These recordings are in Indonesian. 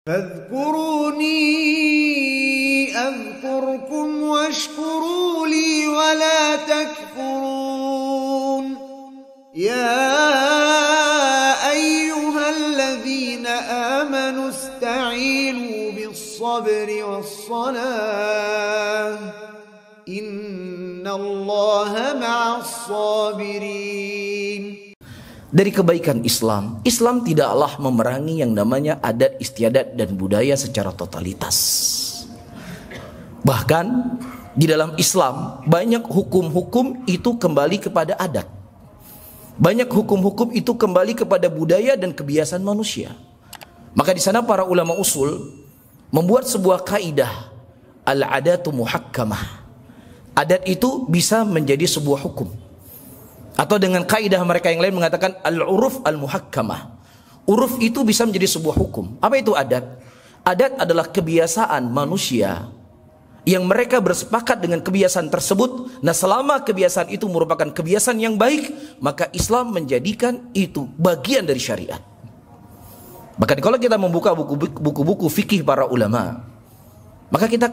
فاذكروني أذكركم واشكروا لي ولا تكفرون يا أيها الذين آمنوا استعينوا بالصبر والصلاة إن الله مع الصابرين. Dari kebaikan Islam, Islam tidaklah memerangi yang namanya adat istiadat dan budaya secara totalitas. Bahkan di dalam Islam banyak hukum-hukum itu kembali kepada adat. Banyak hukum-hukum itu kembali kepada budaya dan kebiasaan manusia. Maka di sana para ulama usul membuat sebuah kaidah, al-adatu muhakkamah. Adat itu bisa menjadi sebuah hukum. Atau dengan kaidah mereka yang lain mengatakan al-uruf al-muhakkamah. Uruf itu bisa menjadi sebuah hukum. Apa itu adat? Adat adalah kebiasaan manusia yang mereka bersepakat dengan kebiasaan tersebut. Nah, selama kebiasaan itu merupakan kebiasaan yang baik, maka Islam menjadikan itu bagian dari syariat. Bahkan kalau kita membuka buku-buku fikih para ulama, maka kita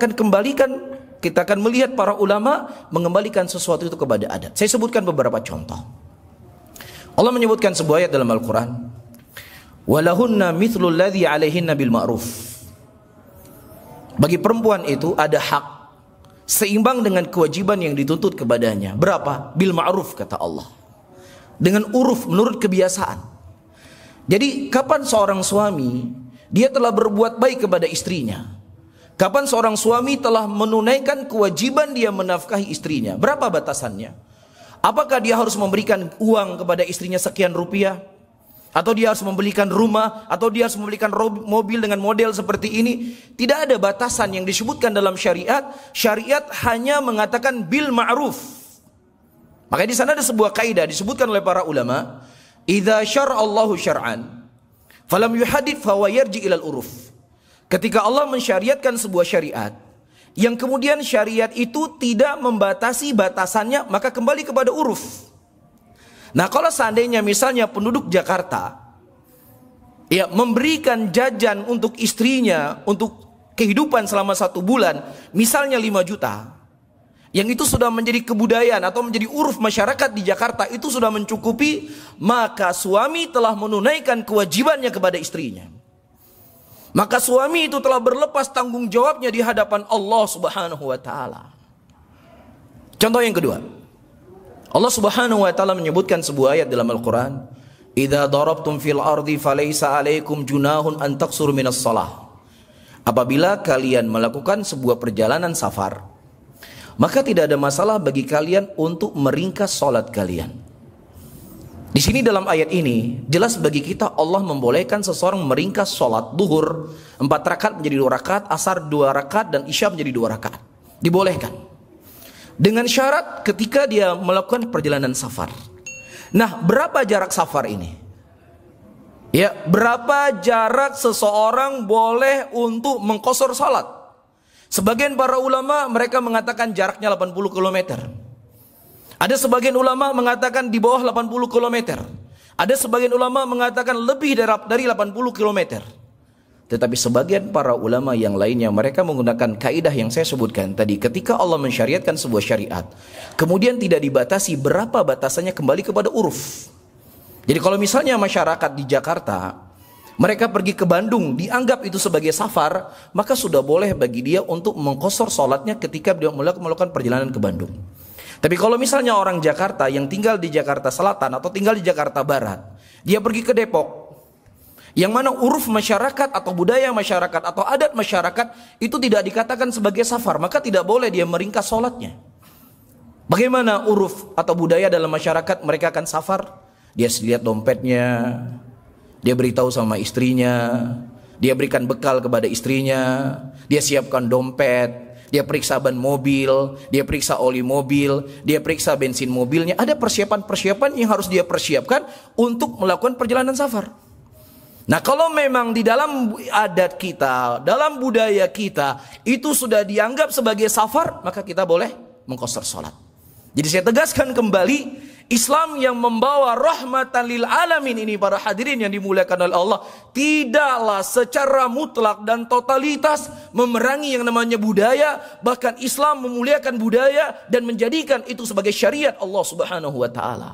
akan melihat para ulama mengembalikan sesuatu itu kepada adat. Saya sebutkan beberapa contoh. Allah menyebutkan sebuah ayat dalam Al-Quran, walahunna mithlul ladzi alaihinna bil ma'ruf. Bagi perempuan itu ada hak seimbang dengan kewajiban yang dituntut kepadanya. Berapa? Bil ma'ruf, kata Allah. Dengan uruf, menurut kebiasaan. Jadi kapan seorang suami dia telah berbuat baik kepada istrinya? Kapan seorang suami telah menunaikan kewajiban dia menafkahi istrinya? Berapa batasannya? Apakah dia harus memberikan uang kepada istrinya sekian rupiah? Atau dia harus membelikan rumah? Atau dia harus membelikan mobil dengan model seperti ini? Tidak ada batasan yang disebutkan dalam syariat. Syariat hanya mengatakan bil ma'ruf. Maka di sana ada sebuah kaidah disebutkan oleh para ulama, idza syara'allahu syar'an falam yuhadid fa huwa yarji ilal uruf. Ketika Allah mensyariatkan sebuah syariat, yang kemudian syariat itu tidak membatasi batasannya, maka kembali kepada uruf. Nah, kalau seandainya misalnya penduduk Jakarta ya memberikan jajan untuk istrinya untuk kehidupan selama 1 bulan, misalnya 5 juta, yang itu sudah menjadi kebudayaan atau menjadi uruf masyarakat di Jakarta, itu sudah mencukupi, maka suami telah menunaikan kewajibannya kepada istrinya. Maka suami itu telah berlepas tanggung jawabnya di hadapan Allah Subhanahu wa taala. Contoh yang kedua, Allah Subhanahu wa taala menyebutkan sebuah ayat dalam Al-Qur'an, idza darabtum fil ardi falaysa 'alaikum junahun an taqsuru minas shalah. Apabila kalian melakukan sebuah perjalanan safar, maka tidak ada masalah bagi kalian untuk meringkas salat kalian. Di sini dalam ayat ini jelas bagi kita Allah membolehkan seseorang meringkas sholat duhur 4 rakaat menjadi 2 rakaat, asar 2 rakaat, dan isya menjadi 2 rakaat. Dibolehkan dengan syarat ketika dia melakukan perjalanan safar. Nah, berapa jarak safar ini? Ya, berapa jarak seseorang boleh untuk mengqasar sholat? Sebagian para ulama mereka mengatakan jaraknya 80 km. Ada sebagian ulama mengatakan di bawah 80 km. Ada sebagian ulama mengatakan lebih dari 80 km. Tetapi sebagian para ulama yang lainnya mereka menggunakan kaidah yang saya sebutkan tadi. Ketika Allah mensyariatkan sebuah syariat, kemudian tidak dibatasi berapa batasannya, kembali kepada uruf. Jadi kalau misalnya masyarakat di Jakarta mereka pergi ke Bandung, dianggap itu sebagai safar, maka sudah boleh bagi dia untuk mengqasar sholatnya ketika dia melakukan perjalanan ke Bandung. Tapi kalau misalnya orang Jakarta yang tinggal di Jakarta Selatan atau tinggal di Jakarta Barat, dia pergi ke Depok, yang mana uruf masyarakat atau budaya masyarakat atau adat masyarakat itu tidak dikatakan sebagai safar, maka tidak boleh dia meringkas sholatnya. Bagaimana uruf atau budaya dalam masyarakat mereka akan safar? Dia lihat dompetnya, dia beritahu sama istrinya, dia berikan bekal kepada istrinya, dia siapkan dompet, dia periksa ban mobil, dia periksa oli mobil, dia periksa bensin mobilnya. Ada persiapan-persiapan yang harus dia persiapkan untuk melakukan perjalanan safar. Nah, kalau memang di dalam adat kita, dalam budaya kita, itu sudah dianggap sebagai safar, maka kita boleh mengqasar sholat. Jadi saya tegaskan kembali, Islam yang membawa rahmatan lil alamin ini, para hadirin yang dimuliakan oleh Allah, tidaklah secara mutlak dan totalitas memerangi yang namanya budaya. Bahkan Islam memuliakan budaya dan menjadikan itu sebagai syariat Allah Subhanahu wa taala.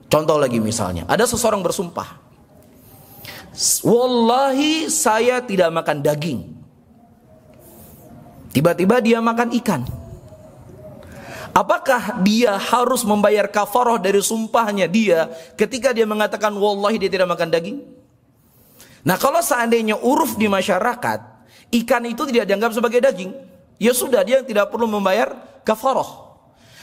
Contoh lagi misalnya, ada seseorang bersumpah, wallahi saya tidak makan daging. Tiba-tiba dia makan ikan. Apakah dia harus membayar kafarah dari sumpahnya dia ketika dia mengatakan wallahi dia tidak makan daging? Nah, kalau seandainya uruf di masyarakat, ikan itu tidak dianggap sebagai daging, ya sudah, dia tidak perlu membayar kafarah.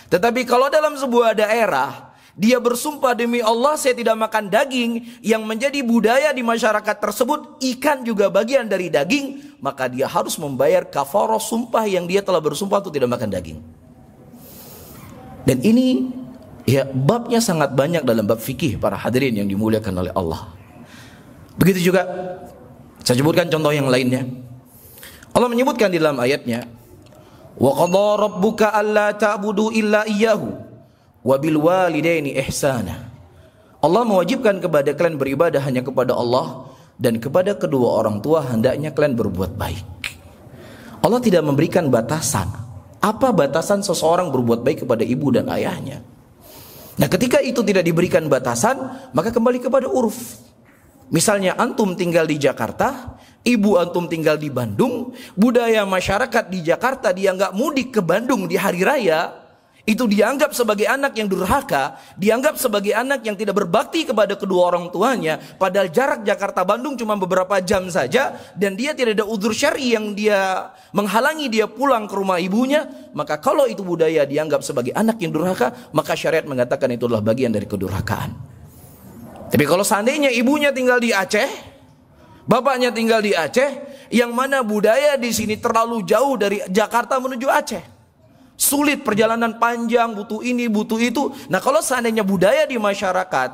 Tetapi kalau dalam sebuah daerah dia bersumpah demi Allah saya tidak makan daging, yang menjadi budaya di masyarakat tersebut ikan juga bagian dari daging, maka dia harus membayar kafarah sumpah yang dia telah bersumpah untuk tidak makan daging. Dan ini ya babnya sangat banyak dalam bab fikih, para hadirin yang dimuliakan oleh Allah. Begitu juga saya sebutkan contoh yang lainnya. Allah menyebutkan di dalam ayatnya, wa qadha rabbuka alla ta'budu illa iyyahu wa bil walidaini ihsana. Allah mewajibkan kepada kalian beribadah hanya kepada Allah, dan kepada kedua orang tua hendaknya kalian berbuat baik. Allah tidak memberikan batasan. Apa batasan seseorang berbuat baik kepada ibu dan ayahnya? Nah, ketika itu tidak diberikan batasan, maka kembali kepada uruf. Misalnya antum tinggal di Jakarta, ibu antum tinggal di Bandung, budaya masyarakat di Jakarta dia nggak mudik ke Bandung di hari raya, itu dianggap sebagai anak yang durhaka, dianggap sebagai anak yang tidak berbakti kepada kedua orang tuanya. Padahal jarak Jakarta-Bandung cuma beberapa jam saja, dan dia tidak ada udzur syar'i yang dia menghalangi dia pulang ke rumah ibunya. Maka kalau itu budaya dianggap sebagai anak yang durhaka, maka syariat mengatakan itu adalah bagian dari kedurhakaan. Tapi kalau seandainya ibunya tinggal di Aceh, bapaknya tinggal di Aceh, yang mana budaya di sini terlalu jauh dari Jakarta menuju Aceh, sulit, perjalanan panjang, butuh ini, butuh itu. Nah, kalau seandainya budaya di masyarakat,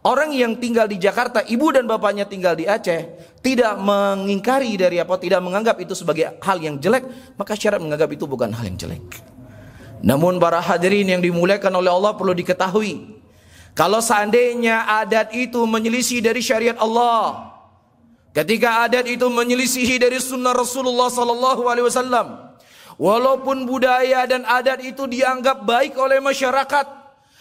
orang yang tinggal di Jakarta, ibu dan bapaknya tinggal di Aceh, tidak mengingkari dari apa, tidak menganggap itu sebagai hal yang jelek, maka syariat menganggap itu bukan hal yang jelek. Namun para hadirin yang dimuliakan oleh Allah, perlu diketahui, kalau seandainya adat itu menyelisih dari syariat Allah, ketika adat itu menyelisihi dari sunnah Rasulullah SAW, walaupun budaya dan adat itu dianggap baik oleh masyarakat,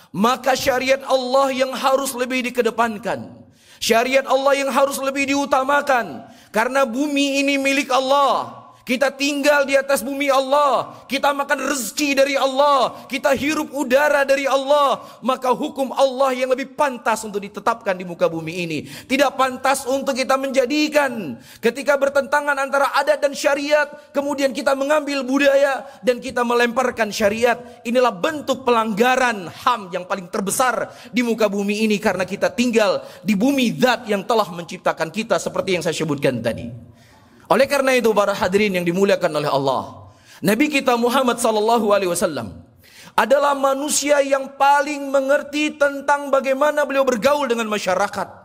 maka syariat Allah yang harus lebih dikedepankan, syariat Allah yang harus lebih diutamakan. Karena bumi ini milik Allah, kita tinggal di atas bumi Allah, kita makan rezeki dari Allah, kita hirup udara dari Allah, maka hukum Allah yang lebih pantas untuk ditetapkan di muka bumi ini. Tidak pantas untuk kita menjadikan ketika bertentangan antara adat dan syariat, kemudian kita mengambil budaya dan kita melemparkan syariat. Inilah bentuk pelanggaran HAM yang paling terbesar di muka bumi ini, karena kita tinggal di bumi zat yang telah menciptakan kita seperti yang saya sebutkan tadi. Oleh karena itu para hadirin yang dimuliakan oleh Allah, Nabi kita Muhammad SAW adalah manusia yang paling mengerti tentang bagaimana beliau bergaul dengan masyarakat.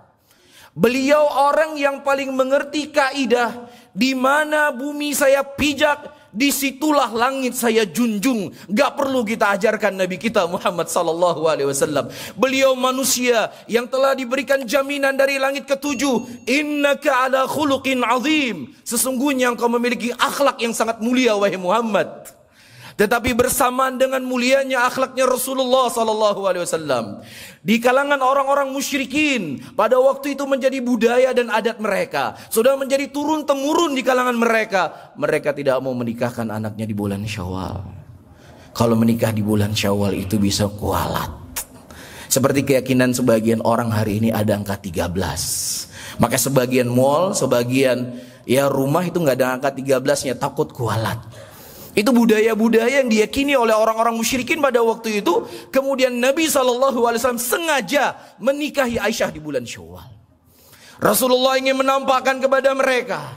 Beliau orang yang paling mengerti kaidah, di mana bumi saya pijak, disitulah langit saya junjung. Gak perlu kita ajarkan Nabi kita Muhammad SAW. Beliau manusia yang telah diberikan jaminan dari langit ketujuh, innaka ala khuluqin azim, sesungguhnya engkau memiliki akhlak yang sangat mulia wahai Muhammad. Tetapi bersamaan dengan mulianya akhlaknya Rasulullah SAW, di kalangan orang-orang musyrikin pada waktu itu menjadi budaya dan adat mereka, sudah menjadi turun-temurun di kalangan mereka. Mereka tidak mau menikahkan anaknya di bulan Syawal. Kalau menikah di bulan Syawal itu bisa kualat. Seperti keyakinan sebagian orang hari ini ada angka 13. Maka sebagian mall, sebagian ya rumah itu nggak ada angka 13-nya, takut kualat. Itu budaya-budaya yang diyakini oleh orang-orang musyrikin pada waktu itu. Kemudian Nabi SAW sengaja menikahi Aisyah di bulan Syawal. Rasulullah ingin menampakkan kepada mereka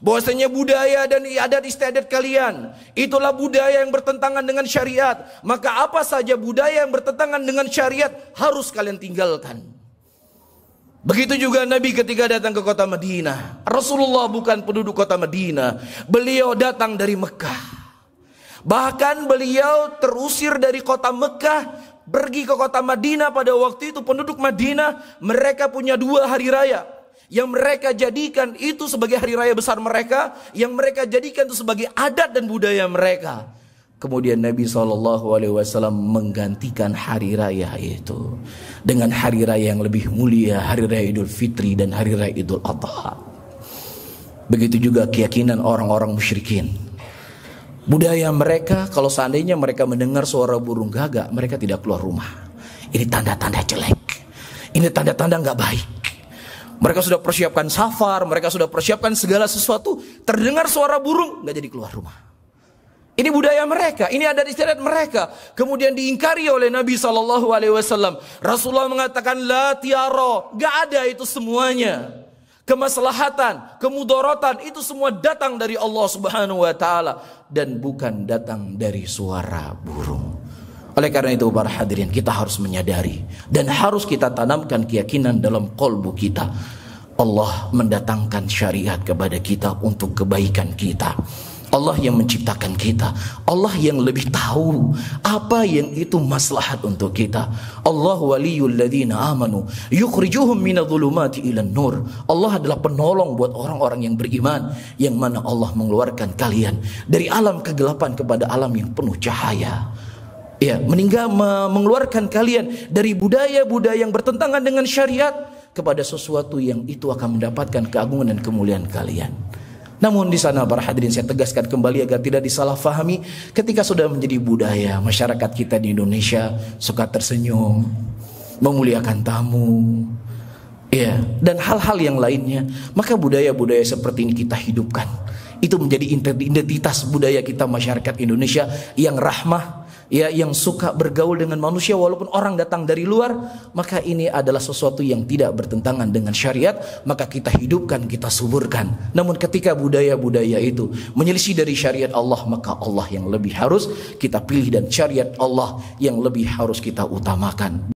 bahwasanya budaya dan adat istiadat kalian itulah budaya yang bertentangan dengan syariat. Maka apa saja budaya yang bertentangan dengan syariat harus kalian tinggalkan. Begitu juga Nabi ketika datang ke kota Madinah. Rasulullah bukan penduduk kota Madinah, beliau datang dari Mekah. Bahkan beliau terusir dari kota Mekah pergi ke kota Madinah pada waktu itu, penduduk Madinah mereka punya 2 hari raya yang mereka jadikan itu sebagai hari raya besar mereka, yang mereka jadikan itu sebagai adat dan budaya mereka. Kemudian Nabi SAW menggantikan hari raya itu dengan hari raya yang lebih mulia, hari raya Idul Fitri dan hari raya Idul Adha. Begitu juga keyakinan orang-orang musyrikin. Budaya mereka, kalau seandainya mereka mendengar suara burung gagak, mereka tidak keluar rumah. Ini tanda-tanda jelek, ini tanda-tanda gak baik. Mereka sudah persiapkan safar, mereka sudah persiapkan segala sesuatu, terdengar suara burung, gak jadi keluar rumah. Ini budaya mereka, ini adat istiadat mereka. Kemudian diingkari oleh Nabi SAW. Rasulullah mengatakan la tiara, gak ada itu semuanya. Kemaslahatan, kemudorotan itu semua datang dari Allah Subhanahu wa taala dan bukan datang dari suara burung. Oleh karena itu para hadirin, kita harus menyadari dan harus kita tanamkan keyakinan dalam qalbu kita. Allah mendatangkan syariat kepada kita untuk kebaikan kita. Allah yang menciptakan kita, Allah yang lebih tahu apa yang itu maslahat untuk kita. Allah waliyul ladzina amanu yukhrijuhum minadh-dhulumati ilan nur. Allah adalah penolong buat orang-orang yang beriman, yang mana Allah mengeluarkan kalian dari alam kegelapan kepada alam yang penuh cahaya. Ya, mengeluarkan kalian dari budaya-budaya yang bertentangan dengan syariat kepada sesuatu yang itu akan mendapatkan keagungan dan kemuliaan kalian. Namun di sana para hadirin, saya tegaskan kembali agar tidak disalahfahami, ketika sudah menjadi budaya masyarakat kita di Indonesia suka tersenyum, memuliakan tamu, ya, dan hal-hal yang lainnya, maka budaya-budaya seperti ini kita hidupkan. Itu menjadi identitas budaya kita masyarakat Indonesia yang rahmah, ya, yang suka bergaul dengan manusia walaupun orang datang dari luar. Maka ini adalah sesuatu yang tidak bertentangan dengan syariat, maka kita hidupkan, kita suburkan. Namun ketika budaya-budaya itu menyelisih dari syariat Allah, maka Allah yang lebih harus kita pilih dan syariat Allah yang lebih harus kita utamakan.